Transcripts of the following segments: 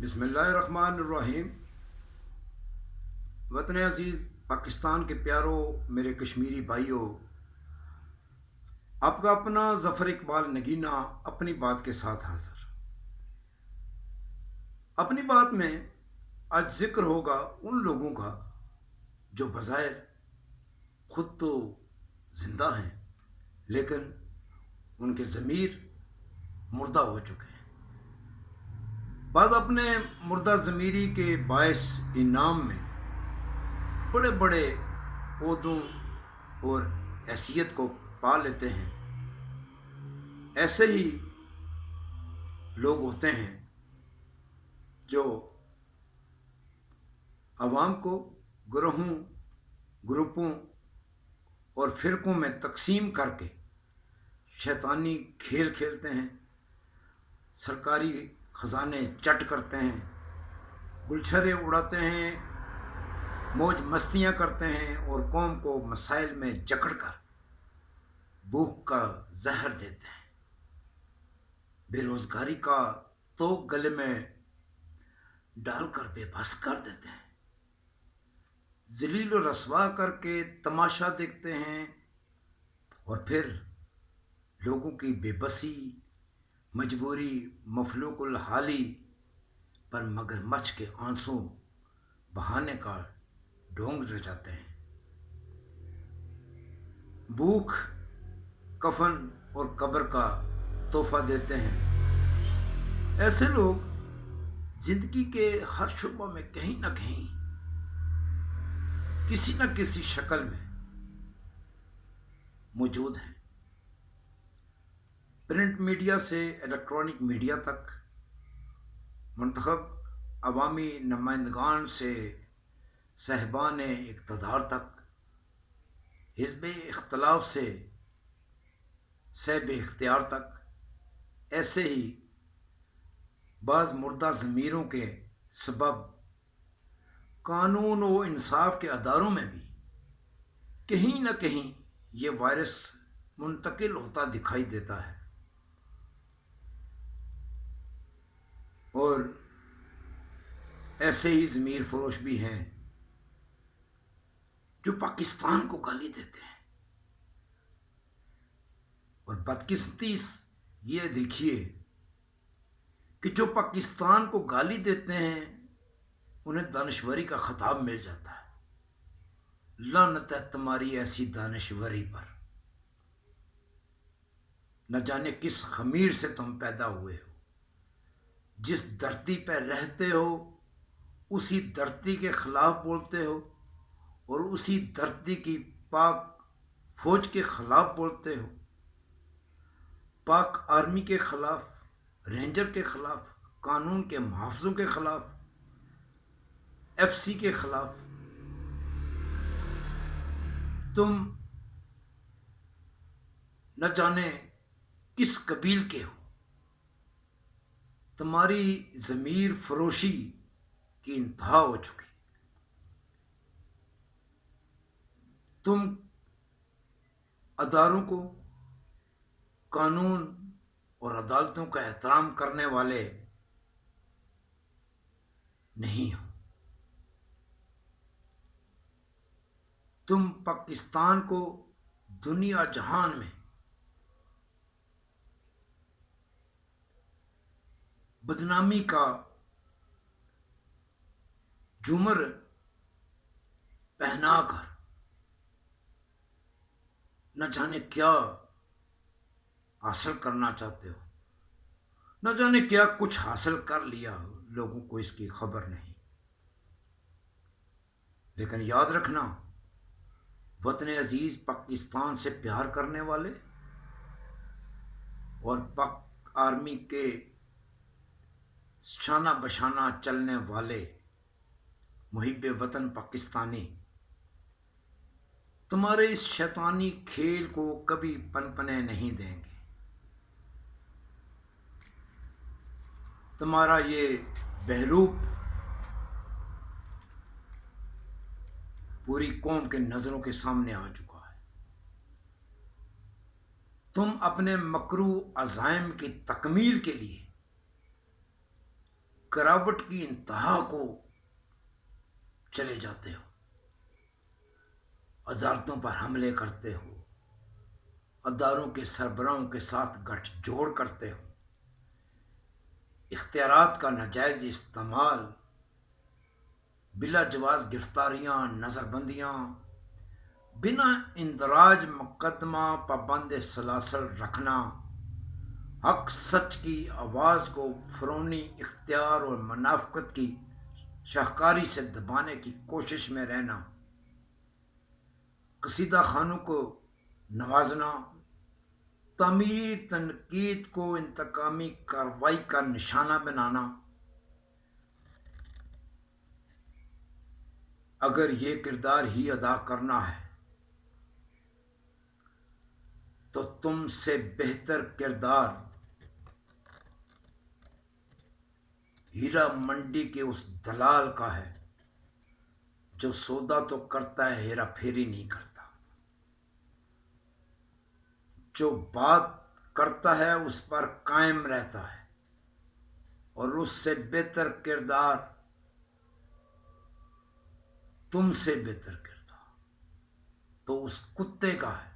بسم اللہ الرحمن الرحیم۔ وطن عزیز پاکستان کے پیاروں، میرے کشمیری بھائیوں، آپ کا اپنا ظفر اقبال نگینہ اپنی بات کے ساتھ حاضر۔ اپنی بات میں آج ذکر ہوگا ان لوگوں کا جو بظاہر خود تو زندہ ہیں لیکن ان کے ضمیر مردہ ہو چکے ہیں۔ بعض اپنے مردہ ضمیری کے باعث انعام میں بڑے بڑے عہدوں اور حیثیت کو پا لیتے ہیں۔ ایسے ہی لوگ ہوتے ہیں جو عوام کو گروہوں، گروپوں اور فرقوں میں تقسیم کر کے شیطانی کھیل کھیلتے ہیں، سرکاری خزانے چٹ کرتے ہیں، گلچھرے اڑاتے ہیں، موج مستیاں کرتے ہیں اور قوم کو مسائل میں جکڑ کر بھوک کا زہر دیتے ہیں، بے روزگاری کا توق گلے میں ڈال کر بے بس کر دیتے ہیں، ذلیل و رسوا کر کے تماشا دیکھتے ہیں اور پھر لوگوں کی بے بسی، مجبوری، مفلوق الحالی پر مگرمچھ کے آنسوں بہانے کا ڈھونگ رچاتے ہیں۔ بھوک، کفن اور قبر کا تحفہ دیتے ہیں۔ ایسے لوگ زندگی کے ہر شعبہ میں کہیں نہ کہیں کسی نہ کسی شکل میں موجود ہیں۔ پرنٹ میڈیا سے الیکٹرانک میڈیا تک، منتخب عوامی نمائندگان سے صاحبان اقتدار تک، حزب اختلاف سے صاحب اختیار تک، ایسے ہی بعض مردہ ضمیروں کے سبب قانون و انصاف کے اداروں میں بھی کہیں نہ کہیں یہ وائرس منتقل ہوتا دکھائی دیتا ہے، اور ایسے ہی ضمیر فروش بھی ہیں جو پاکستان کو گالی دیتے ہیں۔ اور بدقسمتی یہ دیکھیے کہ جو پاکستان کو گالی دیتے ہیں انہیں دانشوری کا خطاب مل جاتا ہے۔ لعنت ہے تمہاری ایسی دانشوری پر، نہ جانے کس خمیر سے تم پیدا ہوئے ہو، جس دھرتی پہ رہتے ہو اسی دھرتی کے خلاف بولتے ہو اور اسی دھرتی کی پاک فوج کے خلاف بولتے ہو، پاک آرمی کے خلاف، رینجر کے خلاف، قانون کے محافظوں کے خلاف، ایف سی کے خلاف۔ تم نہ جانے کس قبیل کے ہو، تمہاری ضمیر فروشی کی انتہا ہو چکی۔ تم اداروں کو، قانون اور عدالتوں کا احترام کرنے والے نہیں ہو۔ تم پاکستان کو دنیا جہان میں بدنامی کا جھومر پہنا کر نہ جانے کیا حاصل کرنا چاہتے ہو، نہ جانے کیا کچھ حاصل کر لیا ہو، لوگوں کو اس کی خبر نہیں۔ لیکن یاد رکھنا، وطن عزیز پاکستان سے پیار کرنے والے اور پاک آرمی کے شانہ بشانہ چلنے والے محب وطن پاکستانی تمہارے اس شیطانی کھیل کو کبھی پنپنے نہیں دیں گے۔ تمہارا یہ بہروپ پوری قوم کے نظروں کے سامنے آ چکا ہے۔ تم اپنے مکروہ عزائم کی تکمیل کے لیے گراوٹ کی انتہا کو چلے جاتے ہو، عدالتوں پر حملے کرتے ہو، اداروں کے سربراہوں کے ساتھ گٹھ جوڑ کرتے ہو، اختیارات کا ناجائز استعمال، بلا جواز گرفتاریاں، نظر بندیاں، بنا اندراج مقدمہ پابند سلاسل رکھنا، حق سچ کی آواز کو فرونی اختیار اور منافقت کی شاہکاری سے دبانے کی کوشش میں رہنا، قصیدہ خانوں کو نوازنا، تعمیری تنقید کو انتقامی کارروائی کا نشانہ بنانا، اگر یہ کردار ہی ادا کرنا ہے تو تم سے بہتر کردار ہیرا منڈی کے اس دلال کا ہے جو سودا تو کرتا ہے، ہیرا پھیری نہیں کرتا، جو بات کرتا ہے اس پر قائم رہتا ہے، اور اس سے بہتر کردار، تم سے بہتر کردار تو اس کتے کا ہے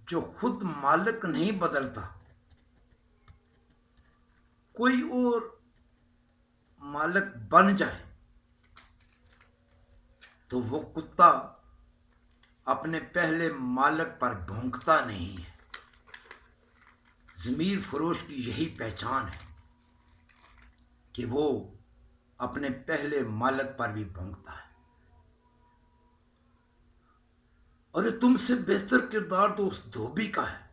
جو خود مالک نہیں بدلتا، کوئی اور مالک بن جائے تو وہ کتا اپنے پہلے مالک پر بھونکتا نہیں ہے۔ ضمیر فروش کی یہی پہچان ہے کہ وہ اپنے پہلے مالک پر بھی بھونکتا ہے۔ اور یہ تم سے بہتر کردار تو اس دھوبی کا ہے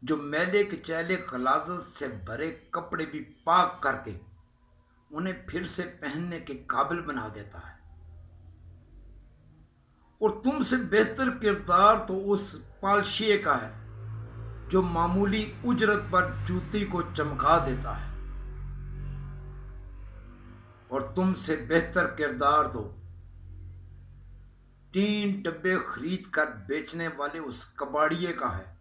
جو میلے کے چیلے غلاظت سے بھرے کپڑے بھی پاک کر کے انہیں پھر سے پہننے کے قابل بنا دیتا ہے۔ اور تم سے بہتر کردار تو اس پالشیے کا ہے جو معمولی اجرت پر جوتی کو چمکا دیتا ہے۔ اور تم سے بہتر کردار تو تین ڈبے خرید کر بیچنے والے اس کباڑیے کا ہے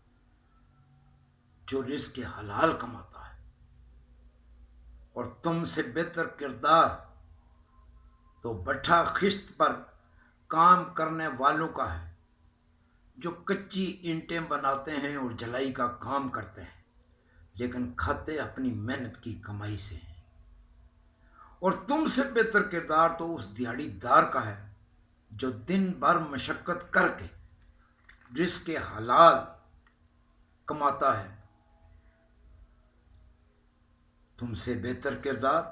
جو رزق حلال کماتا ہے۔ اور تم سے بہتر کردار تو بٹھا خشت پر کام کرنے والوں کا ہے جو کچی اینٹیں بناتے ہیں اور جلائی کا کام کرتے ہیں، لیکن کھاتے اپنی محنت کی کمائی سے ہیں۔ اور تم سے بہتر کردار تو اس دیہڑی دار کا ہے جو دن بھر مشقت کر کے رزق حلال کماتا ہے۔ تم سے بہتر کردار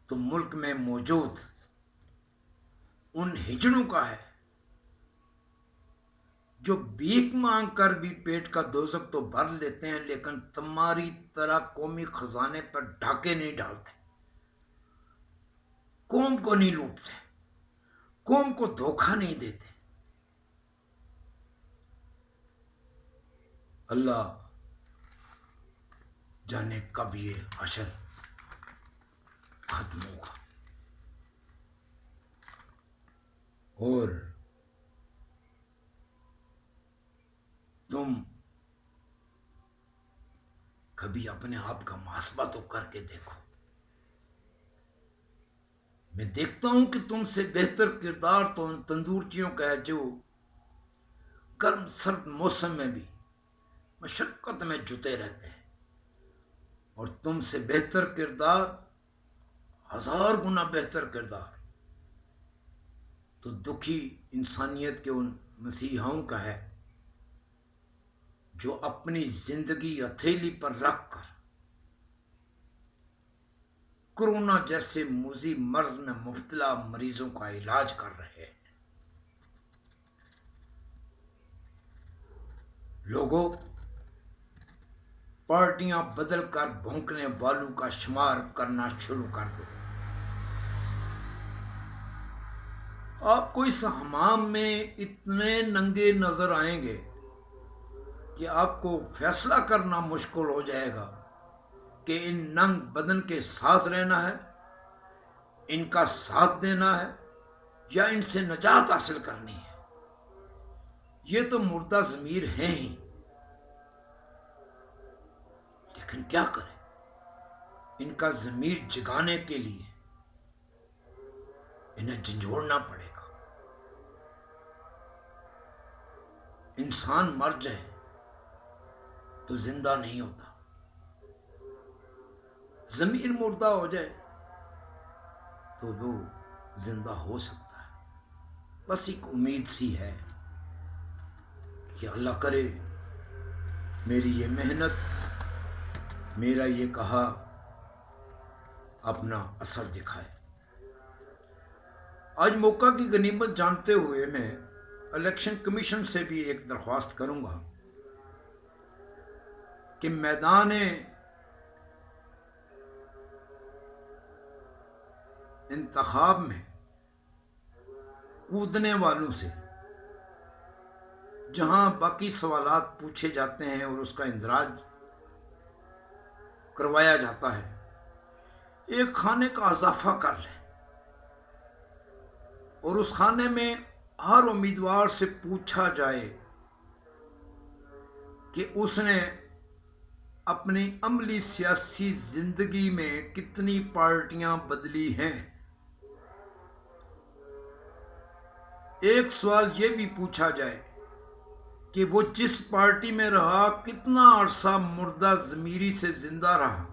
تو ملک میں موجود ان ہجڑوں کا ہے جو بھیک مانگ کر بھی پیٹ کا دوزخ تو بھر لیتے ہیں، لیکن تمہاری طرح قومی خزانے پر ڈاکے نہیں ڈالتے، قوم کو نہیں لوٹتے، قوم کو دھوکہ نہیں دیتے۔ اللہ جانے کب یہ حشر ختم ہوگا۔ اور تم کبھی اپنے آپ کا محاسبہ تو کر کے دیکھو۔ میں دیکھتا ہوں کہ تم سے بہتر کردار تو ان تندورچیوں کا ہے جو گرم سرد موسم میں بھی مشقت میں جتے رہتے ہیں، اور تم سے بہتر کردار، ہزار گنا بہتر کردار تو دکھی انسانیت کے ان مسیحاؤں کا ہے جو اپنی زندگی ہتھیلی پر رکھ کر کورونا جیسے موذی مرض میں مبتلا مریضوں کا علاج کر رہے ہیں۔ لوگوں، پارٹیاں بدل کر بھونکنے والوں کا شمار کرنا شروع کر دو۔ آپ کو اس حمام میں اتنے ننگے نظر آئیں گے کہ آپ کو فیصلہ کرنا مشکل ہو جائے گا کہ ان ننگ بدن کے ساتھ رہنا ہے، ان کا ساتھ دینا ہے، یا ان سے نجات حاصل کرنی ہے۔ یہ تو مردہ ضمیر ہیں ہی، لیکن لیکن کیا کریں، ان کا ضمیر جگانے کے لیے انہیں جھنجھوڑنا پڑے گا۔ انسان مر جائے تو زندہ نہیں ہوتا، ضمیر مردہ ہو جائے تو وہ زندہ ہو سکتا ہے۔ بس ایک امید سی ہے کہ اللہ کرے میری یہ محنت، میرا یہ کہا اپنا اثر دکھائے۔ آج موقع کی غنیمت جانتے ہوئے میں الیکشن کمیشن سے بھی ایک درخواست کروں گا کہ میدان انتخاب میں کودنے والوں سے جہاں باقی سوالات پوچھے جاتے ہیں اور اس کا اندراج کروایا جاتا ہے، ایک خانے کا اضافہ کر لیں اور اس خانے میں ہر امیدوار سے پوچھا جائے کہ اس نے اپنی عملی سیاسی زندگی میں کتنی پارٹیاں بدلی ہیں۔ ایک سوال یہ بھی پوچھا جائے کہ وہ جس پارٹی میں رہا کتنا عرصہ مردہ ضمیری سے زندہ رہا،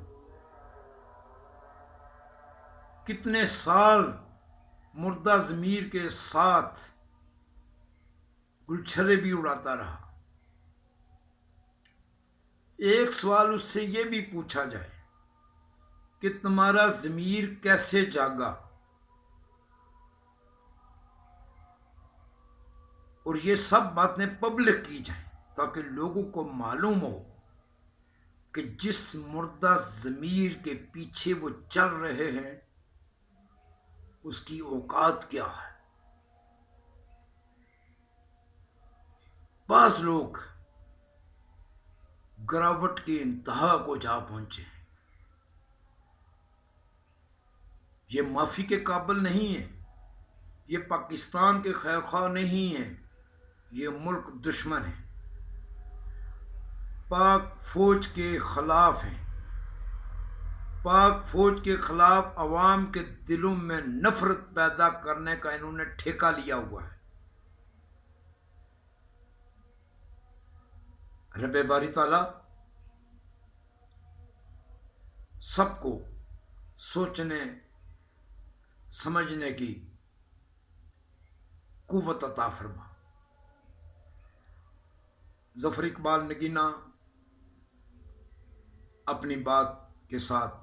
کتنے سال مردہ ضمیر کے ساتھ گلچھرے بھی اڑاتا رہا۔ ایک سوال اس سے یہ بھی پوچھا جائے کہ تمہارا ضمیر کیسے جاگا، اور یہ سب باتیں پبلک کی جائیں تاکہ لوگوں کو معلوم ہو کہ جس مردہ ضمیر کے پیچھے وہ چل رہے ہیں اس کی اوقات کیا ہے۔ بعض لوگ گراوٹ کی انتہا کو جا پہنچے، یہ معافی کے قابل نہیں ہے، یہ پاکستان کے خیر خواہ نہیں ہے، یہ ملک دشمن ہے، پاک فوج کے خلاف ہیں، پاک فوج کے خلاف عوام کے دلوں میں نفرت پیدا کرنے کا انہوں نے ٹھیکہ لیا ہوا ہے۔ رب باری تعالیٰ سب کو سوچنے سمجھنے کی قوت عطا فرما۔ ظفر اقبال نگینہ اپنی بات کے ساتھ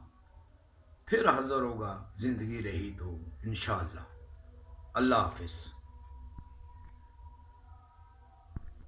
پھر حاضر ہوگا، زندگی رہی تو انشاءاللہ۔ اللہ حافظ۔